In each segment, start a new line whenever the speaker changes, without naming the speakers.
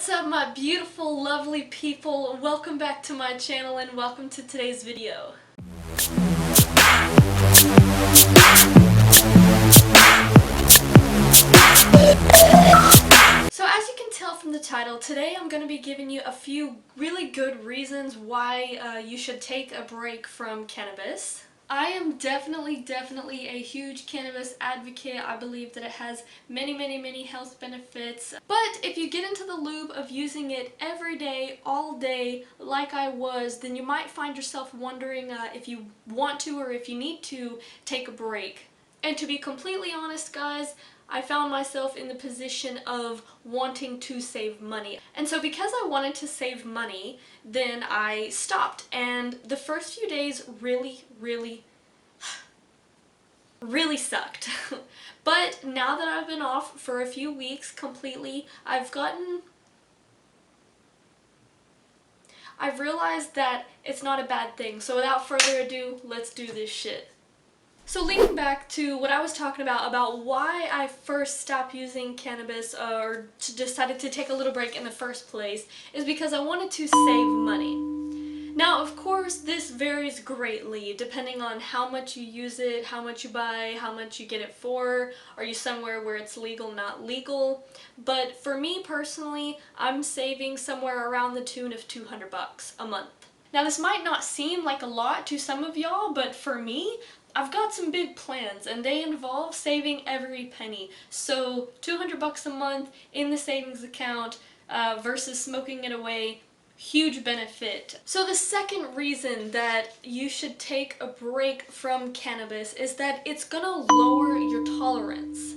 What's up, my beautiful, lovely people? Welcome back to my channel and welcome to today's video. So as you can tell from the title, today I'm going to be giving you a few really good reasons why you should take a break from cannabis. I am definitely a huge cannabis advocate. I believe that it has many health benefits. But if you get into the loop of using it every day, all day, like I was, then you might find yourself wondering if you want to or if you need to take a break. And to be completely honest, guys, I found myself in the position of wanting to save money. And so because I wanted to save money, then I stopped. And the first few days really sucked. But now that I've been off for a few weeks completely, I've realized that it's not a bad thing. So without further ado, let's do this shit. So leading back to what I was talking about why I first stopped using cannabis or decided to take a little break in the first place, is because I wanted to save money. Now, of course, this varies greatly depending on how much you use it, how much you buy, how much you get it for. Are you somewhere where it's legal, not legal? But for me personally, I'm saving somewhere around the tune of $200 a month. Now, this might not seem like a lot to some of y'all, but for me, I've got some big plans and they involve saving every penny. So $200 a month in the savings account versus smoking it away, huge benefit. So the second reason that you should take a break from cannabis is that it's gonna lower your tolerance.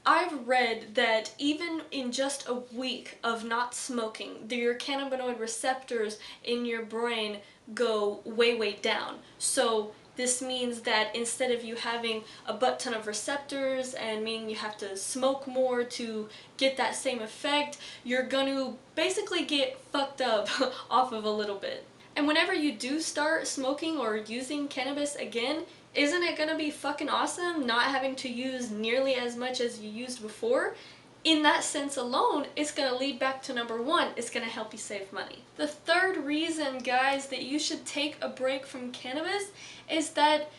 I've read that even in just a week of not smoking, your cannabinoid receptors in your brain go way down. So this means that instead of you having a butt ton of receptors and meaning you have to smoke more to get that same effect, you're gonna basically get fucked up off of a little bit. And whenever you do start smoking or using cannabis again, isn't it gonna be fucking awesome not having to use nearly as much as you used before? In that sense alone, it's gonna lead back to number one, it's gonna help you save money. The third reason, guys, that you should take a break from cannabis is that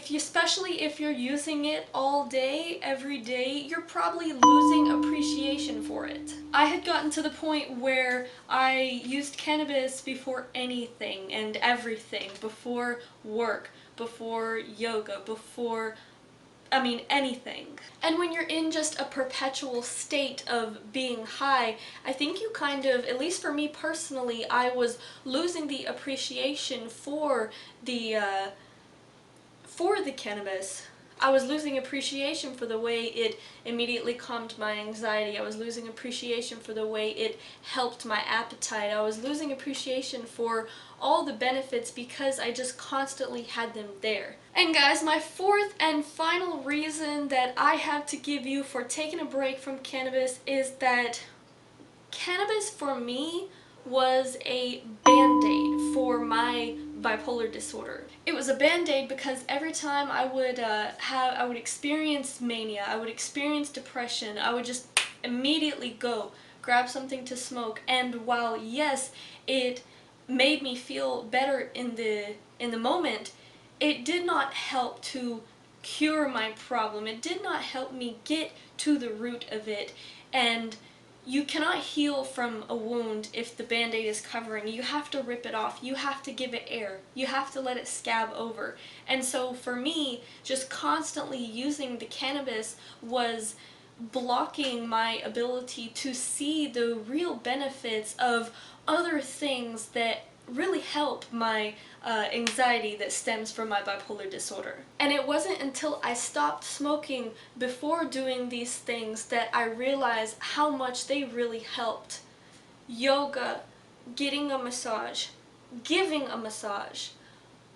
especially if you're using it all day, every day, you're probably losing appreciation for it. I had gotten to the point where I used cannabis before anything and everything, before work, before yoga, before anything. And when you're in just a perpetual state of being high, I think you kind of, at least for me personally, I was losing the appreciation for the cannabis. I was losing appreciation for the way it immediately calmed my anxiety. I was losing appreciation for the way it helped my appetite. I was losing appreciation for all the benefits because I just constantly had them there. And guys, my fourth and final reason that I have to give you for taking a break from cannabis is that cannabis for me was a Band-Aid for my bipolar disorder. It was a Band-Aid because every time I would experience mania, I would experience depression, I would just immediately go grab something to smoke, and while yes, it made me feel better in the moment, it did not help to cure my problem. It did not help me get to the root of it. And you cannot heal from a wound if the Band-Aid is covering. You have to rip it off. You have to give it air. You have to let it scab over. And so for me, just constantly using the cannabis was blocking my ability to see the real benefits of other things that really help my anxiety that stems from my bipolar disorder. And it wasn't until I stopped smoking before doing these things that I realized how much they really helped. Yoga, getting a massage, giving a massage.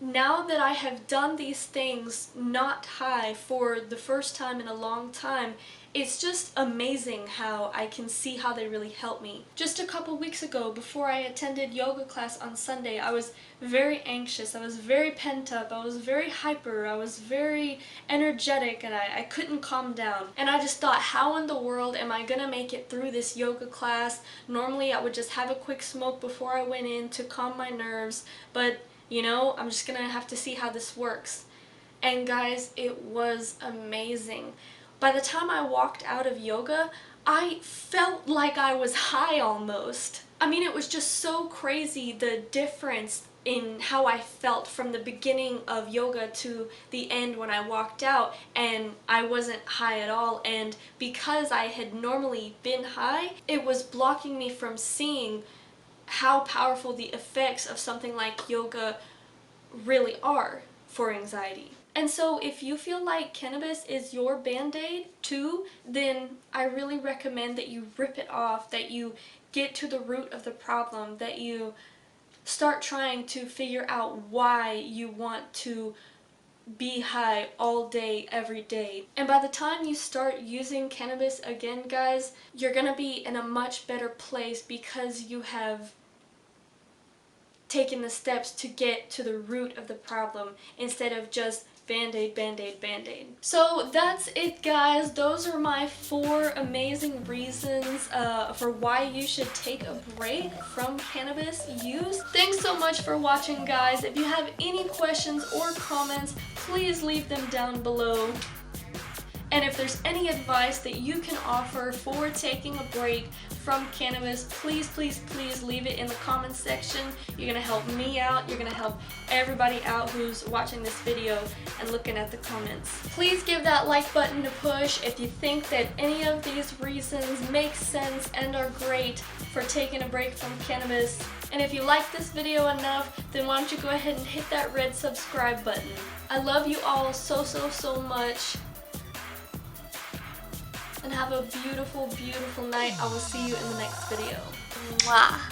Now that I have done these things not high for the first time in a long time, it's just amazing how I can see how they really help me. Just a couple weeks ago, before I attended yoga class on Sunday, I was very anxious, I was very pent up, I was very hyper, I was very energetic, and I couldn't calm down. And I just thought, how in the world am I gonna make it through this yoga class? Normally I would just have a quick smoke before I went in to calm my nerves, but you know, I'm just gonna have to see how this works. And guys, it was amazing. By the time I walked out of yoga, I felt like I was high almost. I mean, it was just so crazy, the difference in how I felt from the beginning of yoga to the end when I walked out, and I wasn't high at all. And because I had normally been high, it was blocking me from seeing how powerful the effects of something like yoga really are for anxiety. And so if you feel like cannabis is your Band-Aid too, then I really recommend that you rip it off, that you get to the root of the problem, that you start trying to figure out why you want to be high all day, every day. And by the time you start using cannabis again, guys, you're gonna be in a much better place because you have taken the steps to get to the root of the problem instead of just Band-Aid, Band-Aid, Band-Aid. So that's it, guys. Those are my 4 amazing reasons for why you should take a break from cannabis use. Thanks so much for watching, guys. If you have any questions or comments, please leave them down below. And if there's any advice that you can offer for taking a break from cannabis, please, please, please leave it in the comments section. You're gonna help me out, you're gonna help everybody out who's watching this video and looking at the comments. Please give that like button a push if you think that any of these reasons make sense and are great for taking a break from cannabis. And if you like this video enough, then why don't you go ahead and hit that red subscribe button. I love you all so, so, so much. And have a beautiful, beautiful night. I will see you in the next video. Mwah.